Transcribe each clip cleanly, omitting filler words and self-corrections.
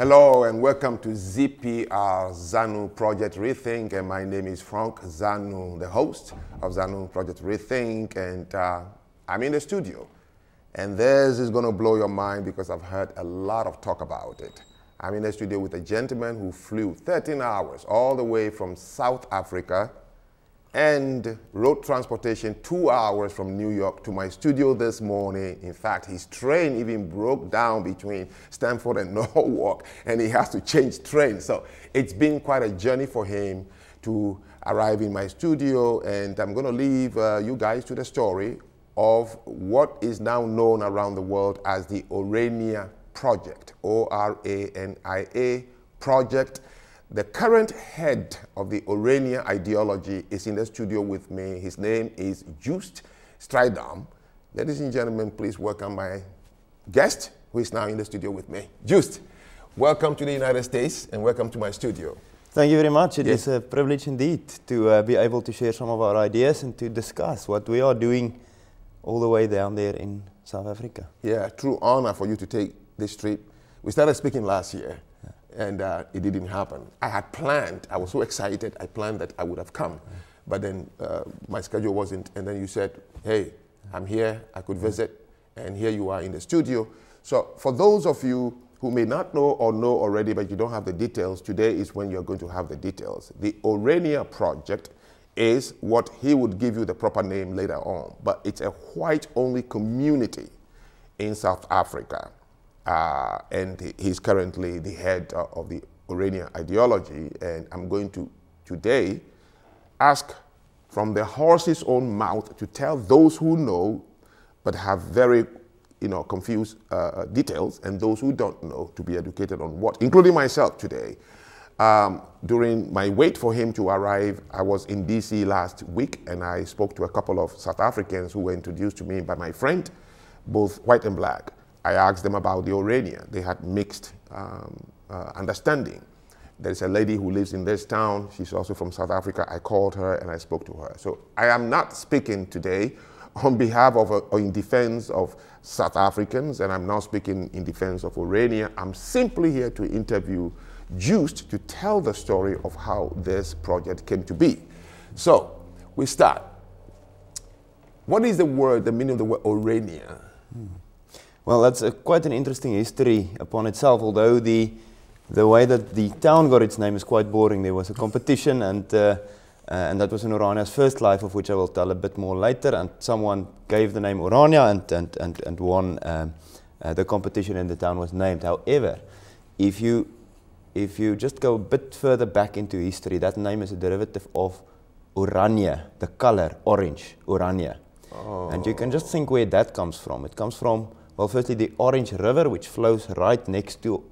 Hello and welcome to ZPR ZANU Project Rethink, and my name is Frank ZANU, the host of ZANU Project Rethink, and I'm in the studio. And this is going to blow your mind because I've heard a lot of talk about it. I'm in the studio with a gentleman who flew 13 hours all the way from South Africa and road transportation 2 hours from New York to my studio this morning. In fact, his train even broke down between Stamford and Norwalk, and he has to change trains. So it's been quite a journey for him to arrive in my studio, and I'm going to leave you guys to the story of what is now known around the world as the Orania Project, O-R-A-N-I-A Project. The current head of the Orania ideology is in the studio with me. His name is Joost Strydom. Ladies and gentlemen, please welcome my guest, who is now in the studio with me. Joost, welcome to the United States and welcome to my studio. Thank you very much. It is a privilege indeed to be able to share some of our ideas and to discuss what we are doing all the way down there in South Africa. Yeah, true honor for you to take this trip. We started speaking last year. And it didn't happen. I had planned, I was so excited, I planned that I would have come. But then my schedule wasn't, and then you said, hey, I'm here, I could visit, and here you are in the studio. So for those of you who may not know or know already, but you don't have the details, today is when you're going to have the details. The Orania Project is what he would give you the proper name later on, but it's a white-only community in South Africa. And he's currently the head of the Orania ideology, and I'm going to today ask from the horse's own mouth to tell those who know but have very confused details, and those who don't know to be educated on what, including myself today. During my wait for him to arrive, I was in DC last week, and I spoke to a couple of South Africans who were introduced to me by my friend, both white and black. I asked them about the Orania. They had mixed understanding. There's a lady who lives in this town. She's also from South Africa. I called her and I spoke to her. So I am not speaking today on behalf of or in defense of South Africans, and I'm not speaking in defense of Orania. I'm simply here to interview Joost to tell the story of how this project came to be. So we start. What is the meaning of the word Orania? Well, that's quite an interesting history upon itself, although the way that the town got its name is quite boring. There was a competition, and that was in Orania's first life, of which I will tell a bit more later, and someone gave the name Orania and won the competition, and the town was named. However, if you just go a bit further back into history, that name is a derivative of Oranje, the color, orange, Oranje. Oh. And you can just think where that comes from. It comes from, well, firstly, the Orange River, which flows right next to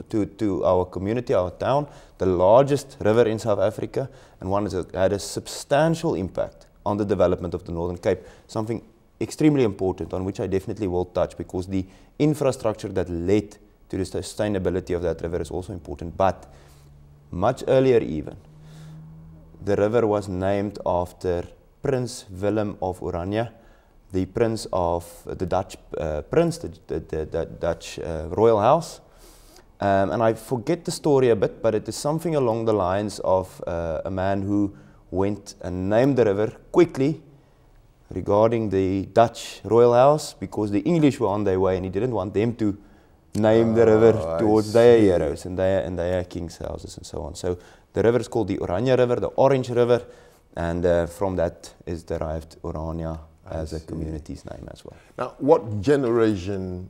our community, our town, the largest river in South Africa, and one that had a substantial impact on the development of the Northern Cape, something extremely important on which I definitely will touch, because the infrastructure that led to the sustainability of that river is also important. But much earlier even, the river was named after Prince Willem of Oranje, the prince of the Dutch prince, the Dutch royal house. And I forget the story a bit, but it is something along the lines of a man who went and named the river quickly regarding the Dutch royal house, because the English were on their way and he didn't want them to name the river towards their heroes and their king's houses and so on. So the river is called the Oranje River, the Orange River, and from that is derived Orania as a community's name as well. Now, what generation,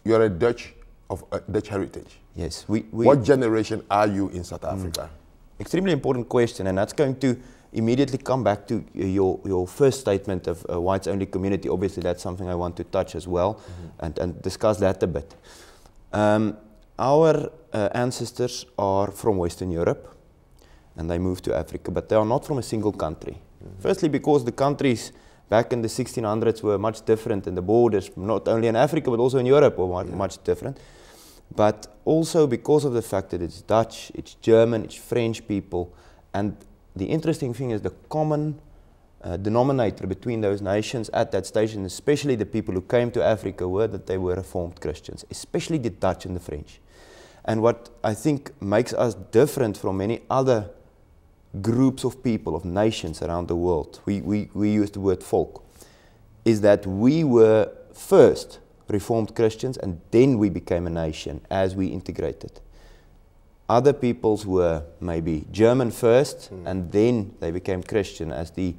you're a Dutch of Dutch heritage? Yes. What generation are you in South Africa? Extremely important question, and that's going to immediately come back to your first statement of a whites-only community. Obviously, that's something I want to touch as well, and discuss that a bit. Our ancestors are from Western Europe, and they moved to Africa, but they are not from a single country. Firstly, because the countries back in the 1600s were much different, and the borders, not only in Africa but also in Europe, were much different. But also because of the fact that it's Dutch, it's German, it's French people, and the interesting thing is the common denominator between those nations at that stage, and especially the people who came to Africa, were that they were Reformed Christians, especially the Dutch and the French. And what I think makes us different from many other groups of people, of nations around the world, we use the word folk, is that we were first Reformed Christians and then we became a nation as we integrated. Other peoples were maybe German first and then they became Christian as the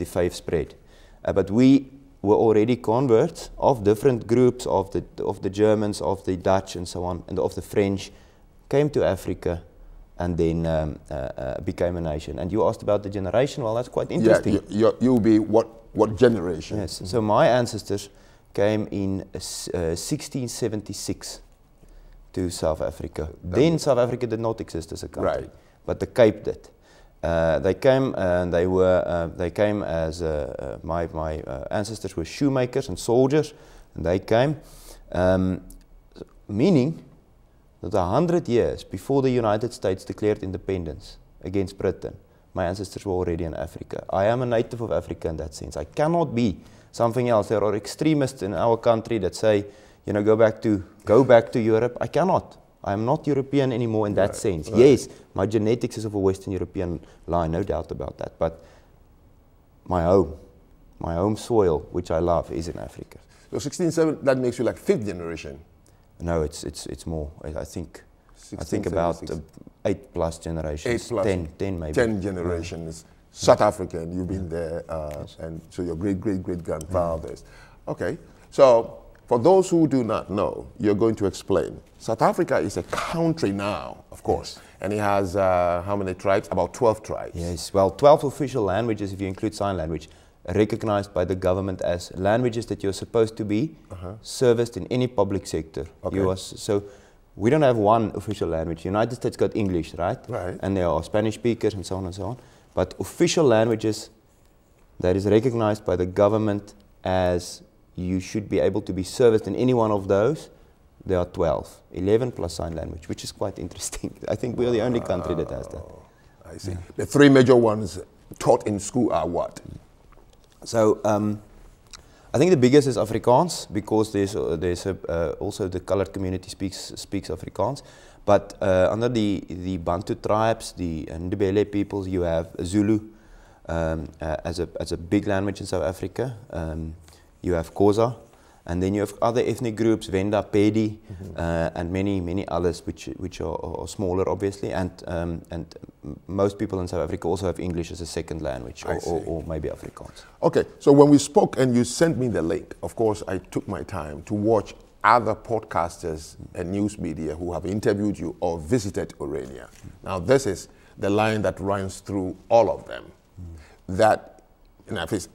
faith spread. But we were already converts of different groups, of the Germans, of the Dutch and so on, and of the French, came to Africa and then became a nation. And you asked about the generation. Well, that's quite interesting. Yeah, you'll be what generation? Yes. So my ancestors came in 1676 to South Africa. Then South Africa did not exist as a country, right, but the Cape did. They came and they came as my ancestors were shoemakers and soldiers, and they came, meaning that 100 years before the United States declared independence against Britain, my ancestors were already in Africa. I am a native of Africa in that sense. I cannot be something else. There are extremists in our country that say, you know, go back to Europe. I cannot. I am not European anymore in that sense. Right. Yes, my genetics is of a Western European line, no doubt about that. But my home soil, which I love, is in Africa. So 1670, that makes you like fifth generation. No, it's more. I think about 8+ generations. 10 maybe. 10 generations. South African, you've been there, yes. And so your great-great-great-grandfathers. Okay, so for those who do not know, you're going to explain. South Africa is a country now, of course, yes. And it has how many tribes? About 12 tribes. Yes, well, 12 official languages, if you include sign language, recognized by the government as languages that you're supposed to be serviced in any public sector. Okay. So we don't have one official language. United States got English, right? Right. And there are Spanish speakers and so on and so on. But official languages that is recognized by the government as you should be able to be serviced in any one of those, there are 12. 11 plus sign language, which is quite interesting. I think we're the only country that has that. I see. Yeah. The three major ones taught in school are what? So I think the biggest is Afrikaans, because there's also the colored community speaks Afrikaans. But under the Bantu tribes, the Ndebele peoples, you have Zulu as a big language in South Africa. You have Xhosa, and then you have other ethnic groups, Venda, Pedi, and many others which are smaller, obviously. And most people in South Africa also have English as a second language, or maybe Afrikaans. Okay, so when we spoke and you sent me the link, of course I took my time to watch other podcasters and news media who have interviewed you or visited Orania. Now this is the line that runs through all of them. That,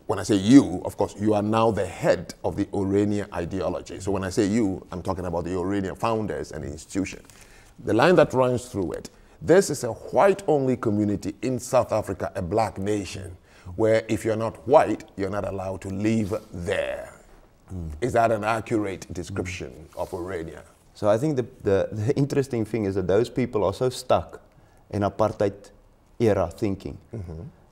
when I say you, of course, you are now the head of the Orania ideology. So when I say you, I'm talking about the Orania founders and the institution. The line that runs through it, this is a white-only community in South Africa, a black nation, where if you're not white, you're not allowed to live there. Is that an accurate description of Orania? So I think the interesting thing is that those people are so stuck in apartheid era thinking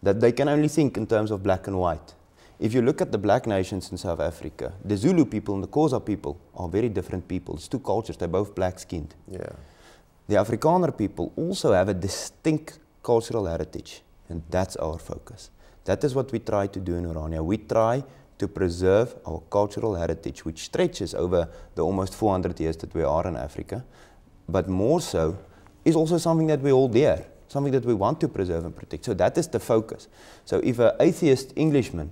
that they can only think in terms of black and white. If you look at the black nations in South Africa, the Zulu people and the Xhosa people are very different people. It's two cultures, they're both black-skinned. Yeah. The Afrikaner people also have a distinct cultural heritage, and that's our focus. That is what we try to do in Orania. We try to preserve our cultural heritage, which stretches over the almost 400 years that we are in Africa, but more so is also something that we hold dear, something that we want to preserve and protect. So that is the focus. So if an atheist Englishman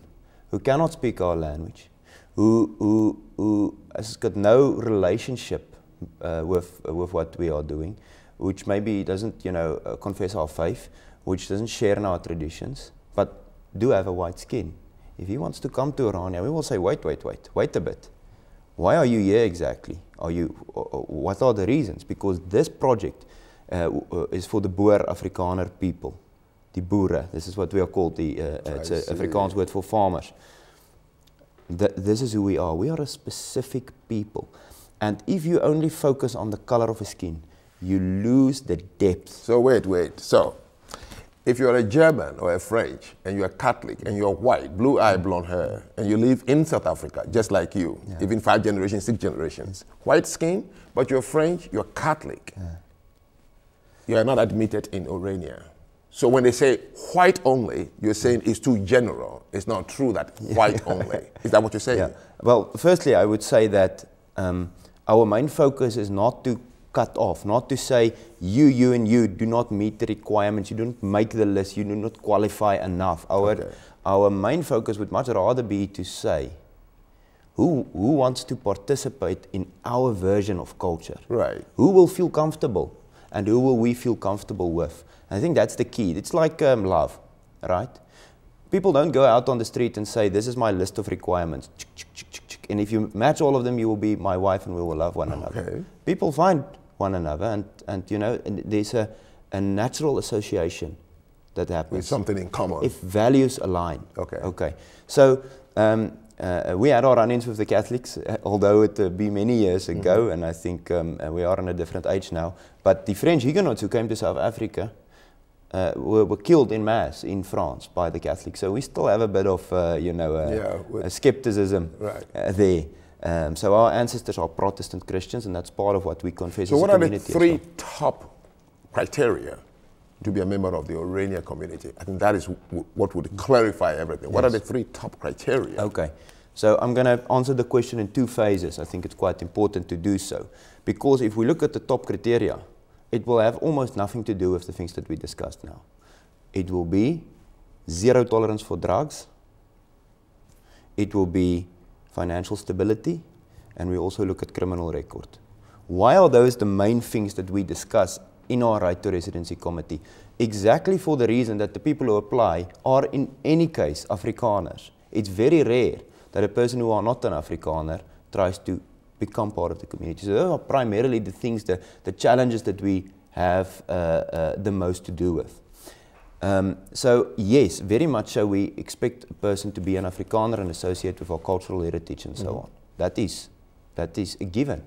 who cannot speak our language, who has got no relationship with what we are doing, which maybe doesn't, confess our faith, which doesn't share in our traditions, but do have a white skin, if he wants to come to Orania, we will say, wait a bit. Why are you here exactly? What are the reasons? Because this project is for the Boer Afrikaner people, the Boere. This is what we are called. It's an Afrikaans word for farmers. This is who we are. We are a specific people. And if you only focus on the color of a skin, you lose the depth. So wait. So If you're a German or a French and you're Catholic and you're white, blue-eyed, blonde hair, and you live in South Africa just like you, even 5 generations, 6 generations, white skin, but you're French, you're Catholic, you are not admitted in Orania. So when they say white only, you're saying it's too general. It's not true that white only. Is that what you're saying? Yeah. Well, firstly, I would say that our main focus is not to cut off, not to say you and you do not meet the requirements, you don't make the list, you do not qualify enough. Our main focus would much rather be to say who wants to participate in our version of culture. Right. Who will feel comfortable and who will we feel comfortable with? I think that's the key. It's like love, right? People don't go out on the street and say, this is my list of requirements. And if you match all of them, you will be my wife and we will love one another. People find one another and you know, and there's a natural association that happens. With something in common. If values align. Okay. So we had our run-ins with the Catholics, although it be many years ago, and I think we are in a different age now. But the French Huguenots who came to South Africa were killed in mass in France by the Catholics. So we still have a bit of, skepticism there. So our ancestors are Protestant Christians, and that's part of what we confess as a community. So what are the 3 top criteria to be a member of the Orania community? I think that is what would clarify everything. What are the 3 top criteria? Okay. So I'm going to answer the question in 2 phases. I think it's quite important to do so. Because if we look at the top criteria, it will have almost nothing to do with the things that we discussed now. It will be 0 tolerance for drugs. It will be financial stability. And we also look at criminal record. Why are those the main things that we discuss in our Right to Residency Committee? Exactly for the reason that the people who apply are in any case Afrikaners. It's very rare that a person who are not an Afrikaner tries to become part of the community. So those are primarily the things, the challenges that we have the most to do with. So yes, very much so we expect a person to be an Afrikaner and associate with our cultural heritage and so on. That is a given.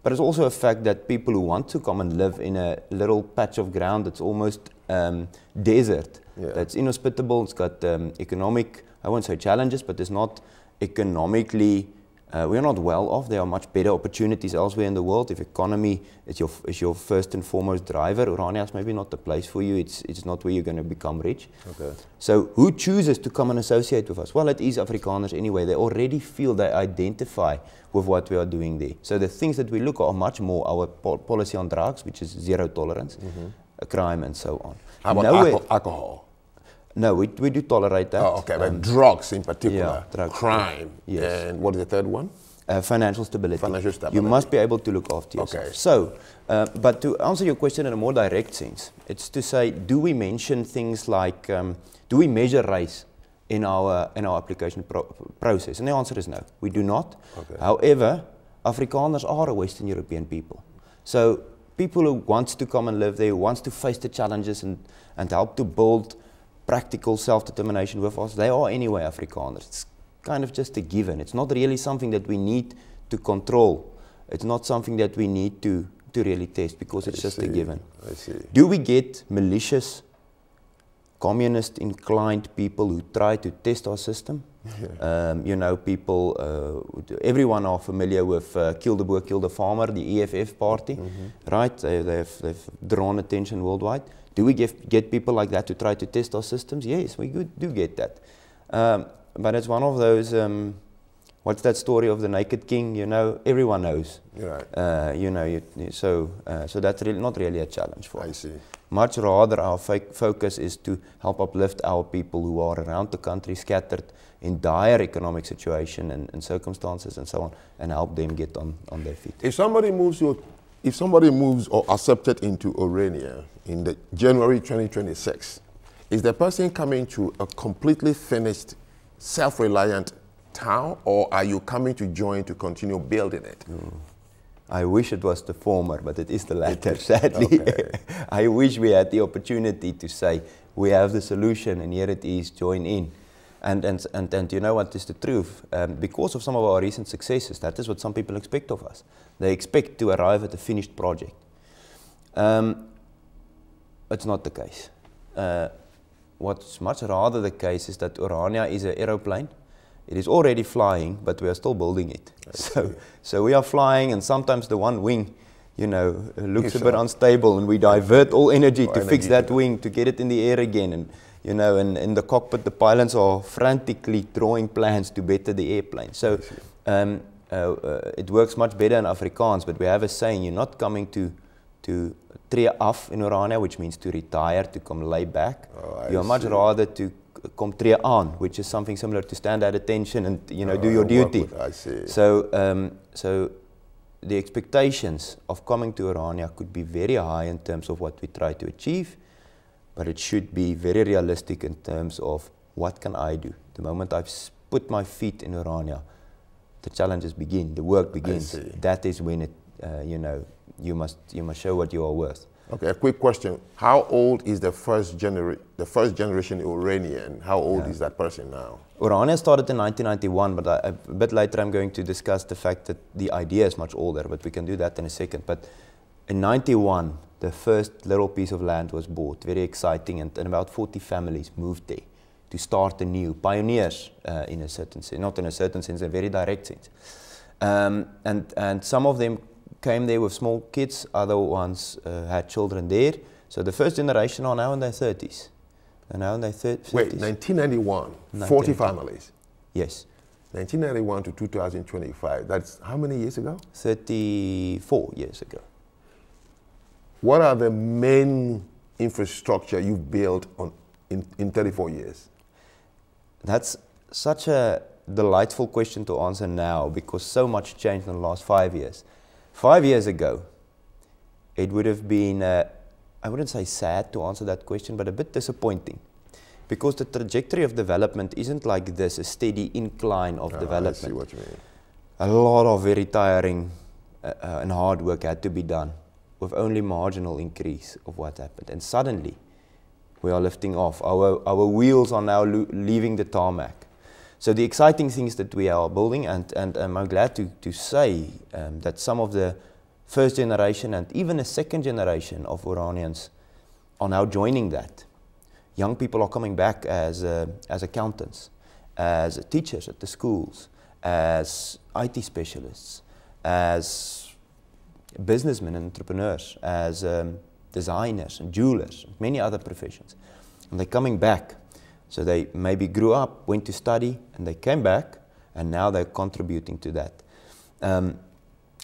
But it's also a fact that people who want to come and live in a little patch of ground that's almost desert, that's inhospitable, it's got economic, I won't say challenges, but it's not economically, we're not well off. There are much better opportunities elsewhere in the world. If economy is your first and foremost driver, Orania is maybe not the place for you. It's not where you're going to become rich. So who chooses to come and associate with us? Well, it is Afrikaners anyway. They already feel they identify with what we are doing there. So the things that we look at are much more our policy on drugs, which is 0 tolerance, crime and so on. How about alcohol? No, we do tolerate that. Oh, okay, but drugs in particular, drugs, crime, and what is the third one? Financial stability. Financial stability. You must be able to look after yourself. So, but to answer your question in a more direct sense, it's to say, do we mention things like, do we measure race in our application process? And the answer is no, we do not. However, Afrikaners are a Western European people. So people who want to come and live there, who want to face the challenges and help to build practical self-determination with us, they are anyway Afrikaners. It's kind of just a given. It's not really something that we need to control. It's not something that we need to really test because it's just a given. I see. Do we get malicious, communist inclined people who try to test our system? You know, people, everyone are familiar with Kill the Boer, Kill the Farmer, the EFF party, right? They've drawn attention worldwide. Do we get people like that to try to test our systems? Yes, we do get that. But it's one of those, what's that story of the Naked King? You know, everyone knows. You know, so that's really not really a challenge for us. I see. Much rather our focus is to help uplift our people who are around the country, scattered in dire economic situation and circumstances and so on, and help them get on their feet. If somebody moves or accepted into Orania in the January 2026, is the person coming to a completely finished, self-reliant town, or are you coming to join to continue building it? I wish it was the former, but it is the latter, sadly. I wish we had the opportunity to say, we have the solution and here it is, join in. And you know what is the truth? Because of some of our recent successes, that is what some people expect of us. They expect to arrive at a finished project. It's not the case. what's much rather the case is that Orania is an aeroplane. It is already flying, but we are still building it. So we are flying, and sometimes the one wing, you know, looks a bit unstable, and we divert all energy to fix that wing, to get it in the air again. And you know, and in the cockpit, the pilots are frantically drawing plans to better the airplane. So it works much better in Afrikaans, but we have a saying: you're not coming to tree af in Orania, which means to retire, to come lay back. You're much rather to come tree aan, which is something similar to stand at attention and, you know, do your duty. I see. So, so the expectations of coming to Orania could be very high in terms of what we try to achieve, but it should be very realistic in terms of what can I do. The moment I've put my feet in Orania, the challenges begin, the work begins. That is when it, you know, you must show what you are worth. Okay, a quick question. How old is the first generation Oranian? How old is that person now? Orania started in 1991, but a bit later I'm going to discuss the fact that the idea is much older, but we can do that in a second. But in 91, the first little piece of land was bought, very exciting, and about 40 families moved there to start anew, pioneers in a certain sense, not in a certain sense, in a very direct sense. And some of them came there with small kids, other ones had children there. So the first generation are now in their 30s. They're now in their 30s. Wait, 1991, 40 families? Yes. 1991 to 2025, that's how many years ago? 34 years ago. What are the main infrastructure you've built in 34 years? That's such a delightful question to answer now, because so much changed in the last 5 years. 5 years ago, it would have been, I wouldn't say sad to answer that question, but a bit disappointing. Because the trajectory of development isn't like this, a steady incline of development. I see what you mean. A lot of very tiring and hard work had to be done with only marginal increase of what happened. And suddenly, we are lifting off. Our wheels are now leaving the tarmac. So the exciting things that we are building, and I'm glad to say that some of the first generation and even a second generation of Oranians are now joining that. Young people are coming back as accountants, as teachers at the schools, as IT specialists, as businessmen and entrepreneurs, as designers and jewelers, and many other professions. And they're coming back. So they maybe grew up, went to study, and they came back, and now they're contributing to that.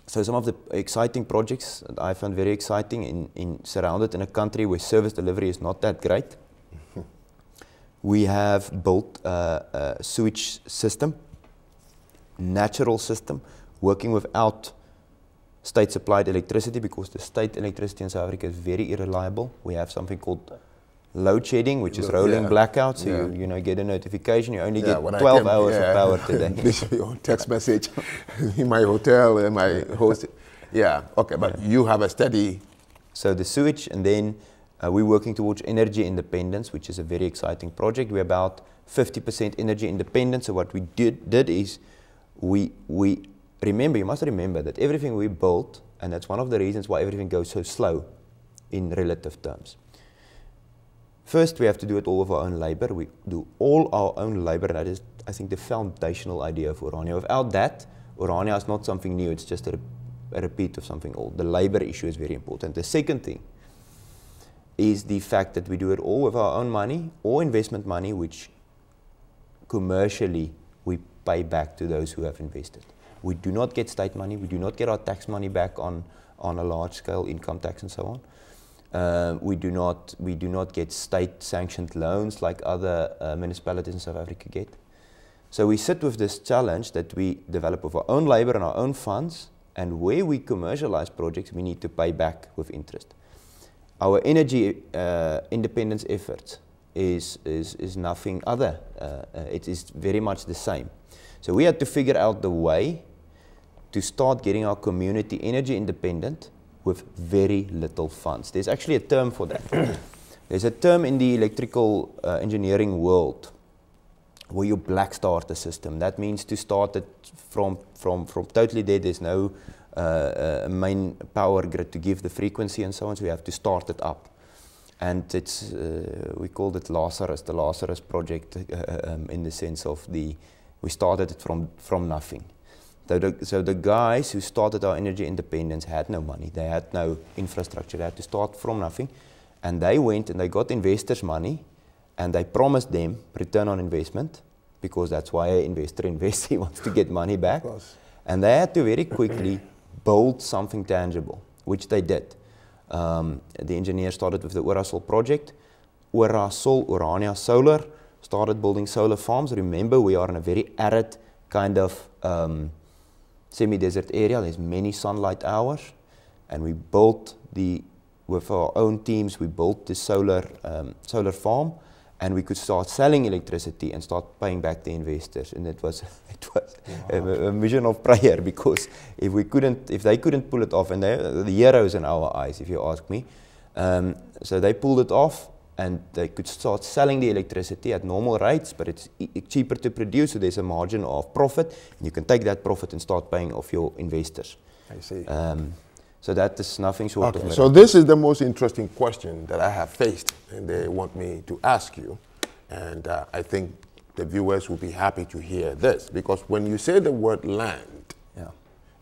So some of the exciting projects that I found very exciting, surrounded in a country where service delivery is not that great. We have built a sewage system, natural system, working without state-supplied electricity, because the state electricity in South Africa is very unreliable. We have something called load shedding, which is rolling blackouts. So you know, get a notification, you only get 12 hours of power today. This is your text message in my hotel, and my host. Yeah, okay, but you have a steady. So the sewage, and then we're working towards energy independence, which is a very exciting project. We're about 50% energy independence. So what we did is we remember, you must remember that everything we built, and that's one of the reasons why everything goes so slow in relative terms. First, we have to do it all with our own labor. We do all our own labor, and that is, I think, the foundational idea of Orania. Without that, Orania is not something new, it's just a repeat of something old. The labor issue is very important. The second thing is the fact that we do it all with our own money or investment money, which commercially we pay back to those who have invested. We do not get state money, we do not get our tax money back on a large scale, income tax and so on. We do not get state-sanctioned loans like other municipalities in South Africa get. So we sit with this challenge that we develop with our own labor and our own funds, and where we commercialize projects, we need to pay back with interest. Our energy independence efforts is nothing other. It is very much the same. So we had to figure out the way to start getting our community energy independent with very little funds. There's actually a term for that. There's a term in the electrical engineering world where you black start the system. That means to start it from totally dead. There's no main power grid to give the frequency and so on, so we have to start it up. and it's we called it Lazarus, the Lazarus project, in the sense of we started it from nothing. So the guys who started our energy independence had no money, they had no infrastructure, they had to start from nothing, and they went and they got investors' money, and they promised them return on investment, because that's why an investor invests, he wants to get money back. And they had to very quickly build something tangible, which they did. The engineers started with the Orasol project. Orasol, Orania Solar, started building solar farms. Remember, we are in a very arid kind of semi-desert area. There's many sunlight hours. And we built with our own teams, we built the solar farm. And we could start selling electricity and start paying back the investors, and it was a mission of prayer, because if they couldn't pull it off, and they're the heroes in our eyes, if you ask me, so they pulled it off, and they could start selling the electricity at normal rates, but it's cheaper to produce, so there's a margin of profit, and you can take that profit and start paying off your investors. I see. So that is nothing short of miracle. So this is the most interesting question that I have faced, and they want me to ask you. And I think the viewers will be happy to hear this, because when you say the word land,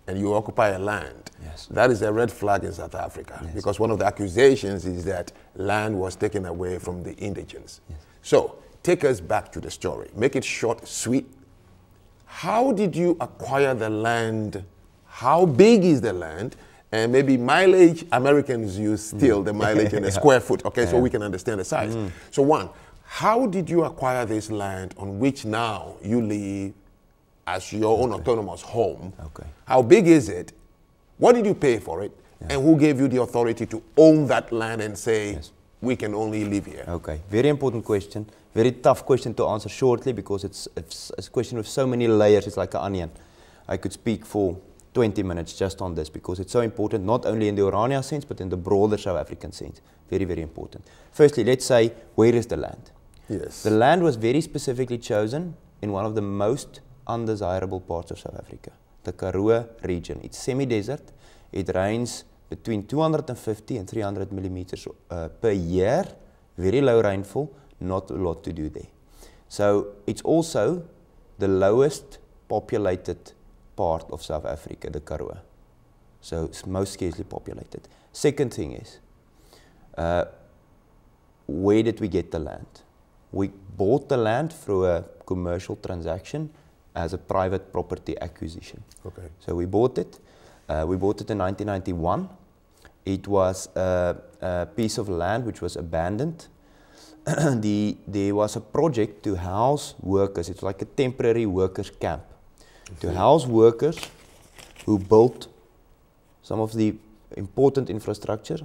and you occupy a land, that is a red flag in South Africa, because one of the accusations is that land was taken away from the indigents. So take us back to the story. Make it short, sweet. How did you acquire the land? How big is the land? And maybe mileage, Americans use still the mileage in a square foot, okay, so we can understand the size. So one, how did you acquire this land on which now you live as your own autonomous home? How big is it? What did you pay for it? And who gave you the authority to own that land and say, we can only live here? Okay, very important question. Very tough question to answer shortly, because it's a question with so many layers, it's like an onion. I could speak for 20 minutes just on this, because it's so important, not only in the Orania sense, but in the broader South African sense. Very, very important. Firstly, let's say, where is the land? The land was very specifically chosen in one of the most undesirable parts of South Africa, the Karoo region. It's semi-desert. It rains between 250 and 300 millimeters per year. Very low rainfall, not a lot to do there. So it's also the lowest populated part of South Africa, the Karoo. So it's most scarcely populated. Second thing is, where did we get the land? We bought the land through a commercial transaction as a private property acquisition. So we bought it. We bought it in 1991. It was a piece of land which was abandoned. There was a project to house workers. It's like a temporary workers' camp. To house workers who built some of the important infrastructure,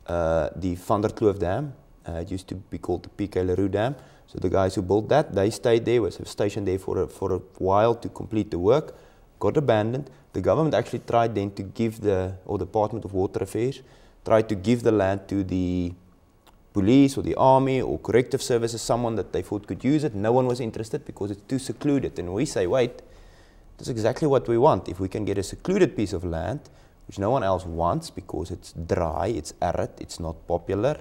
the Van der Kloof Dam, it used to be called the P.K. Leroux Dam. So the guys who built that, they stayed there, was stationed there for a while to complete the work, got abandoned. The government actually tried then to give or the Department of Water Affairs, tried to give the land to the police or the army or corrective services, someone that they thought could use it. No one was interested because it's too secluded. And we say, wait, that's exactly what we want. If we can get a secluded piece of land, which no one else wants because it's dry, it's arid, it's not popular.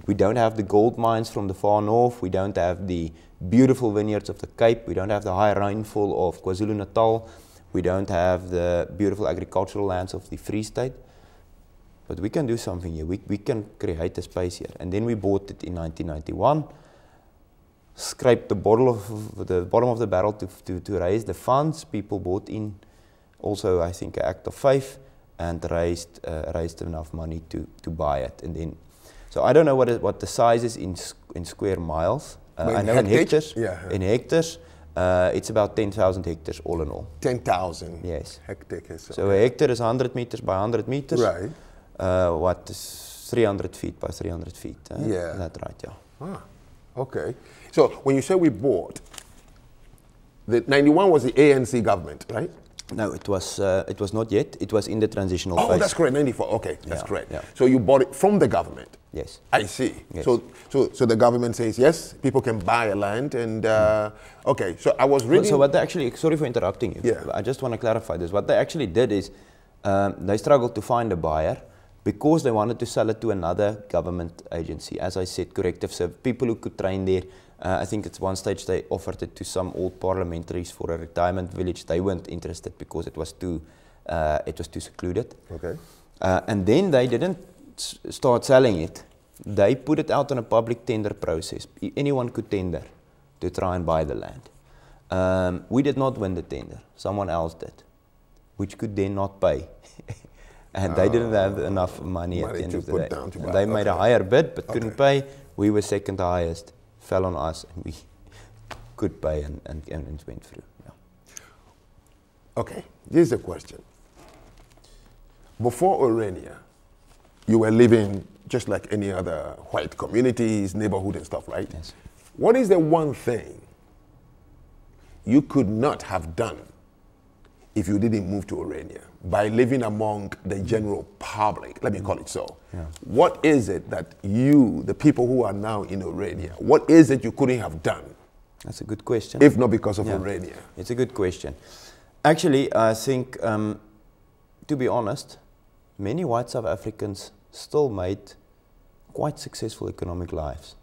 We don't have the gold mines from the far north, we don't have the beautiful vineyards of the Cape, we don't have the high rainfall of KwaZulu-Natal, we don't have the beautiful agricultural lands of the Free State. But we can do something here, we can create a space here. And then we bought it in 1991, scraped the bottom of the barrel to raise the funds. People bought in also, I think, an act of faith, and raised enough money to buy it. And then, so I don't know what the size is in square miles. I know in hectares. In hectares, it's about 10,000 hectares all in all. 10,000. Yes. Hectares. So a hectare is 100 meters by 100 meters. Right. What is 300 feet by 300 feet? Yeah. That's right. Yeah. Ah, okay. So when you say we bought, the 91 was the ANC government, right? No, it was not yet. It was in the transitional phase. Oh, that's correct. 94. Okay, that's correct. Yeah. So you bought it from the government. Yes. I see. Yes. So the government says yes, people can buy a land, and okay. So I was reading. So what they actually, sorry for interrupting you. Yeah. I just want to clarify this. What they actually did is they struggled to find a buyer, because they wanted to sell it to another government agency. As I said, corrective service, people who could train there. I think at one stage they offered it to some old parliamentaries for a retirement village. They weren't interested because it was too secluded. Okay. And then they didn't start selling it. They put it out on a public tender process. Anyone could tender to try and buy the land. We did not win the tender. Someone else did, which could then not pay. And they didn't have enough money at the end of the day. And they made a higher bid but couldn't pay. We were second highest, fell on us, and we could pay and went through. Yeah. Okay, here's a question. Before Orania, you were living just like any other white communities, neighborhood and stuff, right? Yes. What is the one thing you could not have done if you didn't move to Orania by living among the general public? Let me call it so. Yeah. What is it that you, the people who are now in Orania, what is it you couldn't have done? That's a good question. If not because of Orania. It's a good question. Actually, I think, to be honest, many white South Africans still made quite successful economic lives.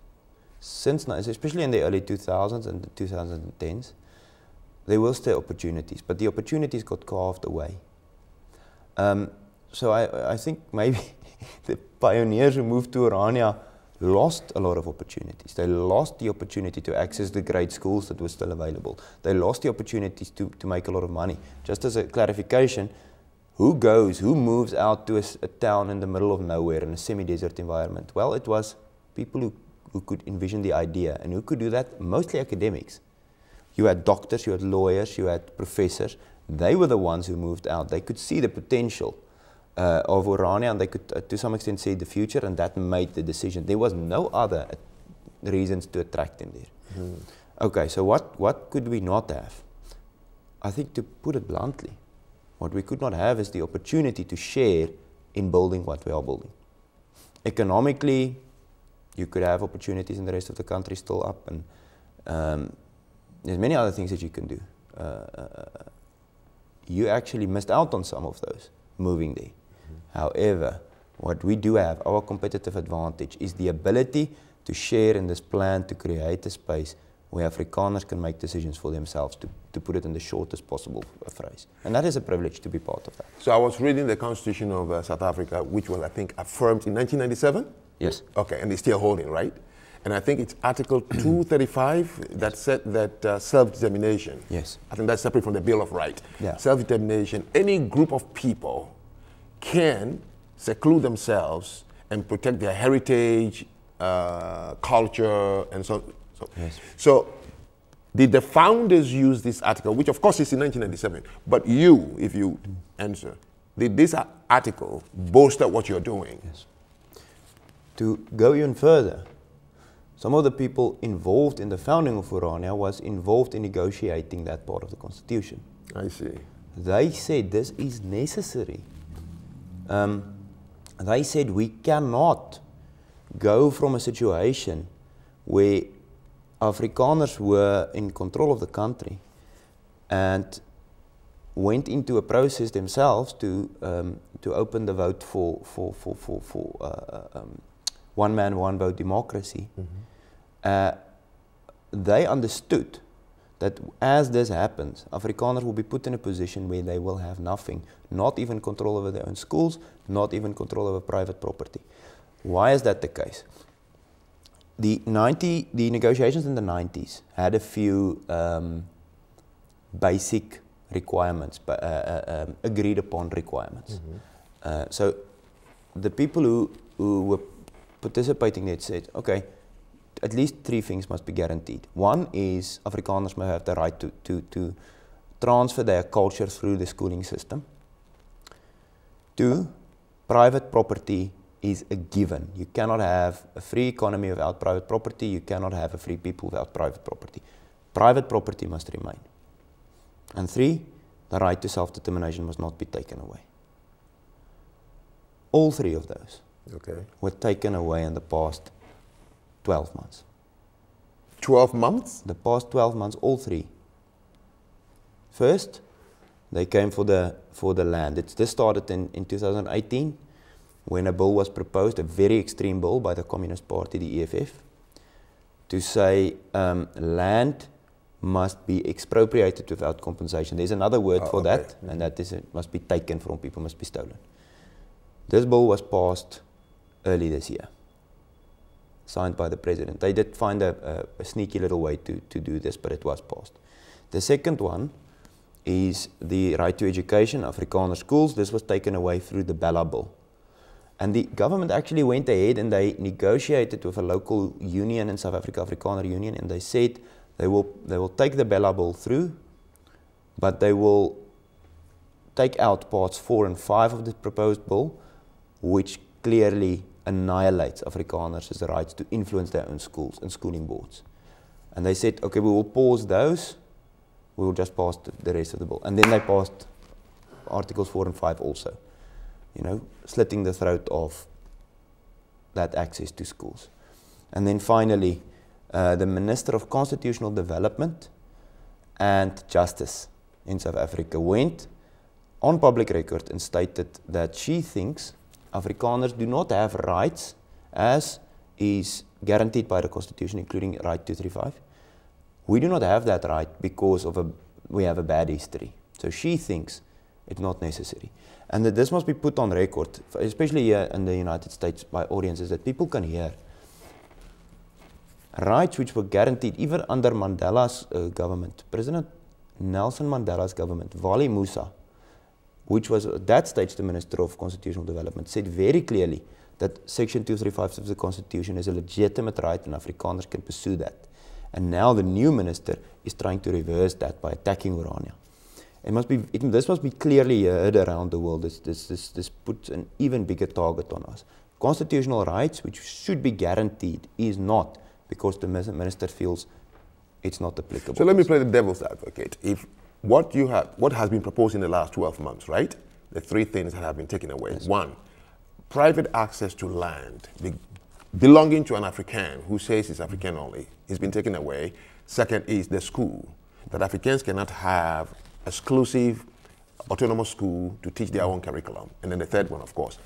Since, especially in the early 2000s and the 2010s, there were still opportunities, but the opportunities got carved away. So I think maybe the pioneers who moved to Orania lost a lot of opportunities. They lost the opportunity to access the great schools that were still available. They lost the opportunities to make a lot of money. Just as a clarification, who moves out to a town in the middle of nowhere in a semi-desert environment? Well, it was people who could envision the idea, and who could do that, mostly academics. You had doctors, you had lawyers, you had professors. They were the ones who moved out. They could see the potential of Orania, and they could, to some extent, see the future, and that made the decision. There was no other reasons to attract them there. Mm. Okay, so what could we not have? I think, to put it bluntly, what we could not have is the opportunity to share in building what we are building. Economically, you could have opportunities in the rest of the country still up, and there's many other things that you can do. You actually missed out on some of those moving there. However, what we do have, our competitive advantage, is the ability to share in this plan to create a space where Afrikaners can make decisions for themselves, to put it in the shortest possible phrase. And that is a privilege to be part of that. So I was reading the Constitution of South Africa, which was, I think, affirmed in 1997? Yes. Okay, and it's still holding, right? And I think it's Article 235 that said that self-determination. Yes. I think that's separate from the Bill of Rights. Yeah. Self-determination, any group of people can seclude themselves and protect their heritage, culture, and so on. Yes. So did the founders use this article, which of course is in 1997, but you, if you answer, did this article bolster what you're doing? Yes. To go even further, some of the people involved in the founding of Orania was involved in negotiating that part of the Constitution. I see. They said this is necessary. They said we cannot go from a situation where Afrikaners were in control of the country and went into a process themselves to open the vote for one man, one vote democracy. Mm-hmm. They understood that as this happens, Afrikaners will be put in a position where they will have nothing, not even control over their own schools, not even control over private property. Why is that the case? The negotiations in the 90s had a few basic requirements, agreed upon requirements. Mm-hmm. So the people who were participating there said, okay, at least 3 things must be guaranteed. One is Afrikaners must have the right to transfer their culture through the schooling system. 2, private property is a given. You cannot have a free economy without private property. You cannot have a free people without private property. Private property must remain. And 3, the right to self-determination must not be taken away. All 3 of those were taken away in the past 12 months. 12 months? The past 12 months, all 3. First, they came for the land. This started in 2018. when a bill was proposed, a very extreme bill by the Communist Party, the EFF, to say land must be expropriated without compensation. There's another word for that, and that is it must be taken from people, must be stolen. This bill was passed early this year, signed by the president. They did find a sneaky little way to do this, but it was passed. The second one is the right to education, Afrikaner schools. This was taken away through the Bella bill. And the government actually went ahead and they negotiated with a local union in South Africa, Afrikaner Union, and they said they will take the Bella bill through, but they will take out parts 4 and 5 of the proposed bill, which clearly annihilates Afrikaners' rights to influence their own schools and schooling boards. And they said, okay, we will pause those, we will just pass the rest of the bill. And then they passed Articles 4 and 5 also, you know, slitting the throat of that access to schools. And then finally, the Minister of Constitutional Development and Justice in South Africa went on public record and stated that she thinks Afrikaners do not have rights as is guaranteed by the Constitution, including right 235. We do not have that right because we have a bad history. So she thinks it's not necessary. And that this must be put on record, especially here in the United States by audiences, that people can hear. Rights which were guaranteed even under Mandela's government, President Nelson Mandela's government, Wally Musa, which was at that stage the Minister of Constitutional Development, said very clearly that Section 235 of the Constitution is a legitimate right and Afrikaners can pursue that. And now the new minister is trying to reverse that by attacking Orania. This must be clearly heard around the world. This puts an even bigger target on us. Constitutional rights, which should be guaranteed, is not, because the minister feels it's not applicable. So let me play the devil's advocate. If what has been proposed in the last 12 months, right? The 3 things that have been taken away. Yes. 1, private access to land belonging to an African who says it's African only, has been taken away. 2nd is the school, that Africans cannot have exclusive autonomous school to teach their own curriculum. And then the 3rd one, of course.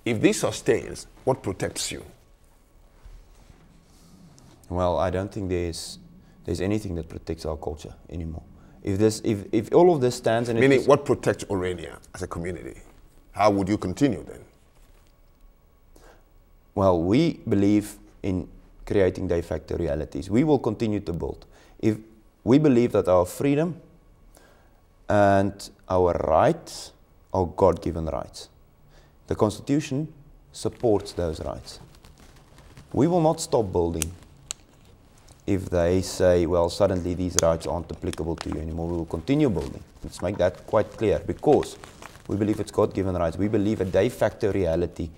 If this sustains, what protects you? Well, I don't think there's anything that protects our culture anymore. If all of this stands and meaning what protects Orania as a community? How would you continue then? Well, we believe in creating de facto realities. We will continue to build. If we believe that our freedom and our rights are God-given rights. The Constitution supports those rights. We will not stop building if they say, well, suddenly these rights aren't applicable to you anymore. We will continue building. Let's make that quite clear, because we believe it's God-given rights. We believe a de facto reality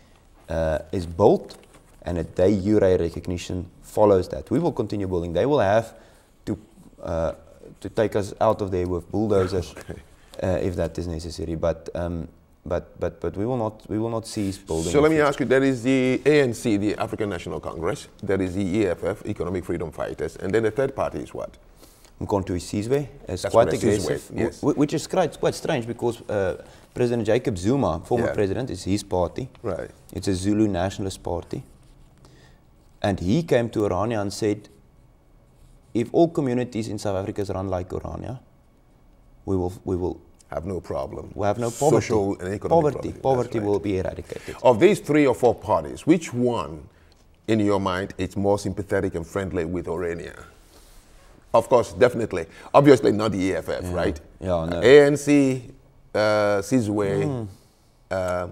is built, and a de jure recognition follows that. We will continue building. They will have to take us out of there with bulldozers if that is necessary. But we will not cease building. So let me ask you, there is the ANC, the African National Congress, there is the EFF, Economic Freedom Fighters, and then the 3rd party is what? Mkhonto weSizwe is quite aggressive, yes. Which is quite strange, because President Jacob Zuma, former president, is his party. Right. It's a Zulu nationalist party. And he came to Orania and said, if all communities in South Africa run like Orania, we will have no problem. We have no poverty. Social and economic poverty will be eradicated. Of these 3 or 4 parties, which one, in your mind, is more sympathetic and friendly with Orania? Of course, definitely. Obviously not the EFF, right? Yeah, no. ANC, Sizwe.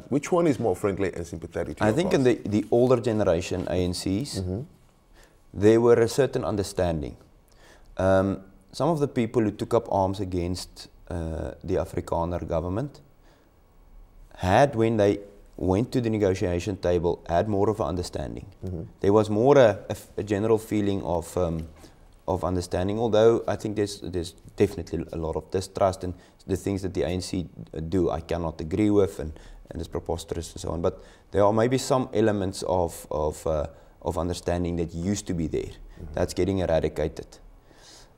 Which one is more friendly and sympathetic to you? I think in the older generation ANCs, there were a certain understanding. Some of the people who took up arms against the Afrikaner government had, when they went to the negotiation table, had more of an understanding. There was more a general feeling of understanding, although I think there's definitely a lot of distrust, and the things that the ANC do I cannot agree with, and it's preposterous and so on. But there are maybe some elements of understanding that used to be there. That's getting eradicated.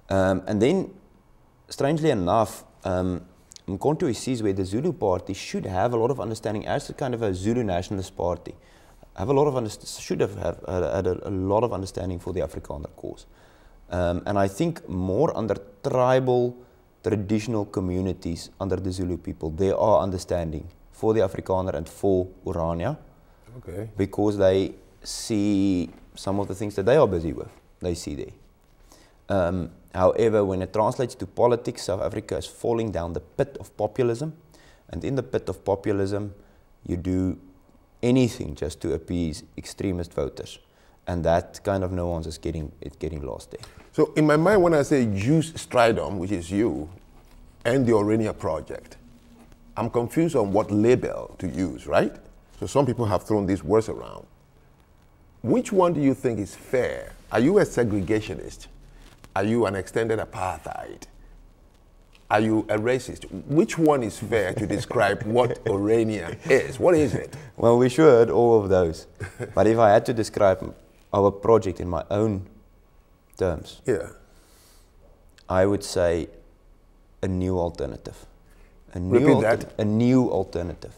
And then, strangely enough, Mkhonto sees where the Zulu party should have a lot of understanding as a kind of a Zulu nationalist party, have a lot of should have had a lot of understanding for the Afrikaner cause. And I think more under tribal, traditional communities, under the Zulu people, there are understanding for the Afrikaner and for Orania, okay, because they see some of the things that they are busy with, they see there. However, when it translates to politics, South Africa is falling down the pit of populism, and in the pit of populism, you do anything just to appease extremist voters, and that kind of nuance is getting lost there. So in my mind, when I say use Stridom, which is you, and the Orania project, I'm confused on what label to use, right? So some people have thrown these words around. Which one do you think is fair? Are you a segregationist? Are you an extended apartheid? Are you a racist? Which one is fair to describe what Orania is? What is it? Well, we should, all of those. But if I had to describe our project in my own terms, yeah, I would say a new alternative. A new alternative.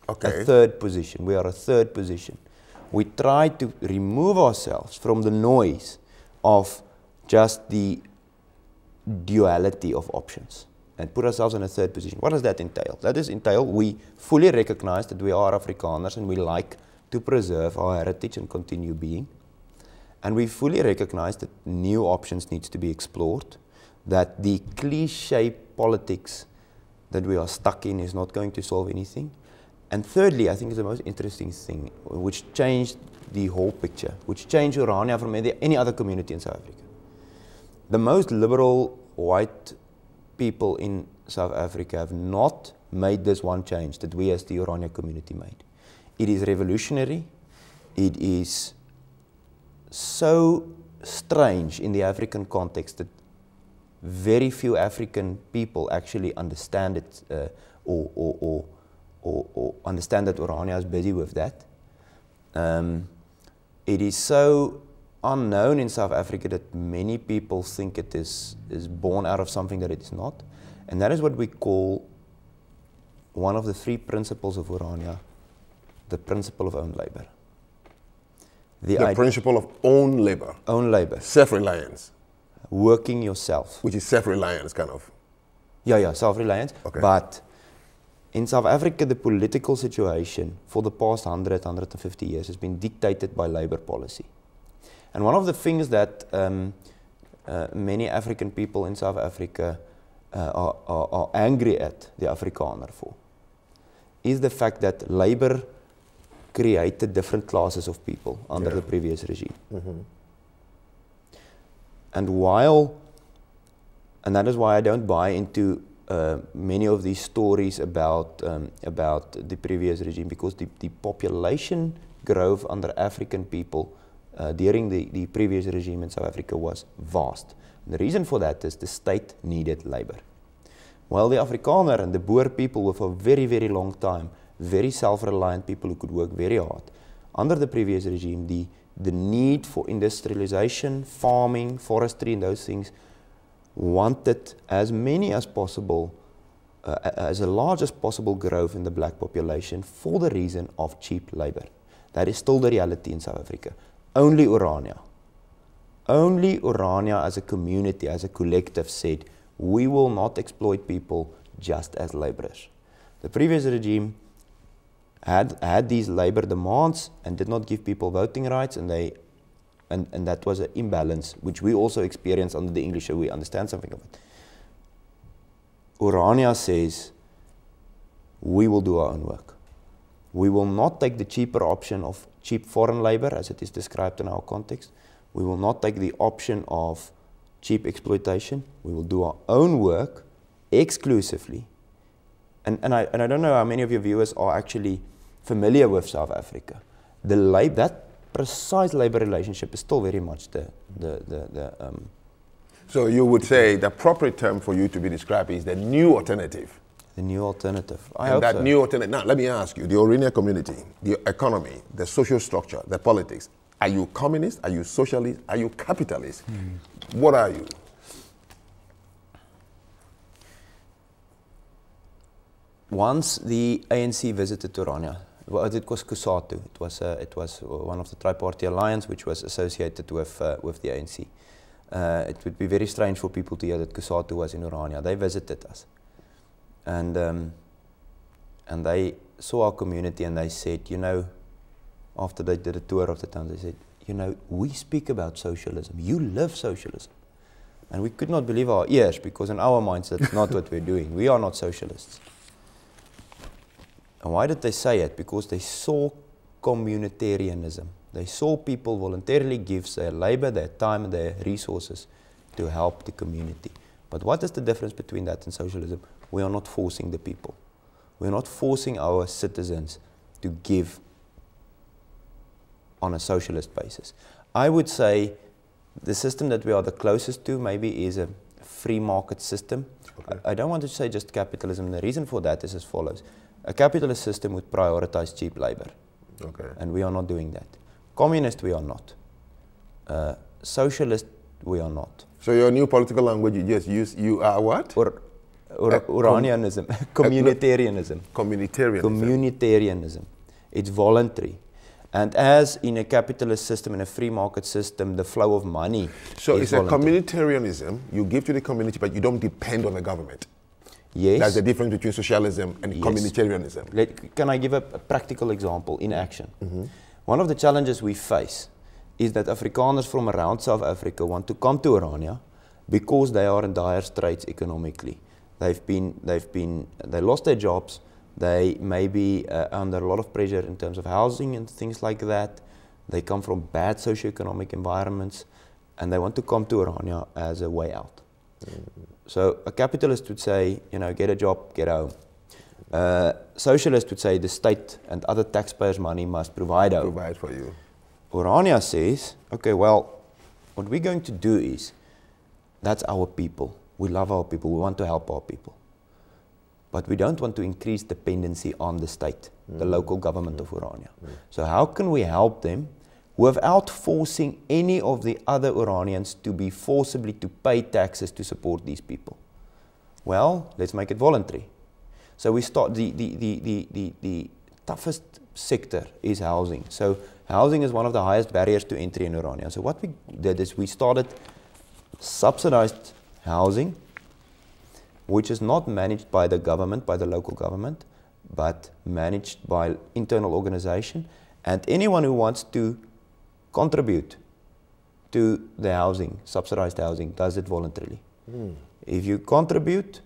Okay. A third position. We are a third position. We try to remove ourselves from the noise of just the duality of options and put ourselves in a third position. What does that entail? That does entail we fully recognize that we are Afrikaners and we like to preserve our heritage and continue being. And we fully recognize that new options needs to be explored, that the cliche politics that we are stuck in is not going to solve anything. And thirdly, I think is the most interesting thing, which changed the whole picture, which changed Orania from any other community in South Africa. The most liberal white people in South Africa have not made this one change that we as the Orania community made. It is revolutionary. It is so strange in the African context that very few African people actually understand it or understand that Orania is busy with that. It is so unknown in South Africa that many people think it is born out of something that it is not. And that is what we call one of the three principles of Orania, the principle of own labor. The principle of own labor. Own labor. Self-reliance. Working yourself. Which is self-reliance, kind of. Yeah, self-reliance. Okay. But in South Africa, the political situation for the past 150 years has been dictated by labor policy. And one of the things that many African people in South Africa are angry at the Afrikaner for is the fact that labor created different classes of people under the previous regime. Mm-hmm. And that is why I don't buy into many of these stories about the previous regime, because the population growth under African people during the previous regime in South Africa was vast. And the reason for that is the state needed labor. While the Afrikaner and the Boer people were for a very, very long time very self-reliant people who could work very hard, under the previous regime, the need for industrialization, farming, forestry and those things wanted as many as possible, as a large as possible growth in the black population for the reason of cheap labor. That is still the reality in South Africa. Only Orania as a community, as a collective said, we will not exploit people just as laborers. The previous regime had these labor demands and did not give people voting rights, and that was an imbalance, which we also experienced under the English, so we understand something of it. Orania says, we will do our own work. We will not take the cheaper option of cheap foreign labor, as it is described in our context. We will not take the option of cheap exploitation. We will do our own work exclusively. And I don't know how many of your viewers are actually familiar with South Africa. That precise labor relationship is still very much So you would say the appropriate term for you to be described is the new alternative. The new alternative. New alternative. Now, let me ask you, the Orania community, the economy, the social structure, the politics, are you communist? Are you socialist? Are you capitalist? What are you? once the ANC visited Orania, well, it was COSATU. It was one of the tri-party alliance which was associated with the ANC. It would be very strange for people to hear that COSATU was in Orania. They visited us, and they saw our community and they said, you know, after they did a tour of the town, they said, you know, we speak about socialism. You live socialism. And we could not believe our ears, because in our minds that's not what we're doing. We are not socialists. And why did they say it? Because they saw communitarianism. They saw people voluntarily give their labor, their time, and their resources to help the community. But what is the difference between that and socialism? We are not forcing the people. We are not forcing our citizens to give on a socialist basis. I would say the system that we are the closest to maybe is a free market system. Okay. I don't want to say just capitalism. The reason for that is as follows. A capitalist system would prioritize cheap labor. Okay. And we are not doing that. Communist, we are not. Socialist, we are not. So your new political language you just use, you are what? Oranianism. Communitarianism. Communitarianism. Communitarianism. It's voluntary. And as in a capitalist system, in a free market system, the flow of money so is it's voluntary. A communitarianism, you give to the community, but you don't depend on the government. Yes. That's the difference between socialism and communitarianism. Can I give a practical example in action? One of the challenges we face is that Afrikaners from around South Africa want to come to Orania because they are in dire straits economically. They lost their jobs. They may be under a lot of pressure in terms of housing and things like that. They come from bad socioeconomic environments, and they want to come to Orania as a way out. So a capitalist would say, you know, get a job, get home. Socialist would say the state and other taxpayers' money must provide home. Provide for you. Orania says, okay, well, what we're going to do is, that's our people. We love our people. We want to help our people. But we don't want to increase dependency on the state, the local government of Orania. So how can we help them without forcing any of the other Oranians to be forcibly to pay taxes to support these people? Well, let's make it voluntary. So we start, the toughest sector is housing. So housing is one of the highest barriers to entry in Orania. So what we did is we started subsidized housing, which is not managed by the government, by the local government, but managed by internal organization. And anyone who wants to contribute to the housing, subsidized housing, does it voluntarily. If you contribute,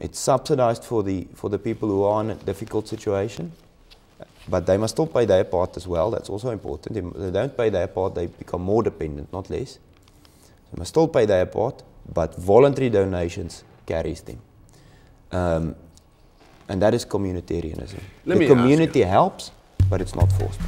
it's subsidized for the people who are in a difficult situation, but they must still pay their part as well. That's also important. If they don't pay their part, they become more dependent, not less. They must still pay their part, but voluntary donations carries them. And that is communitarianism. The community helps, but it's not forced.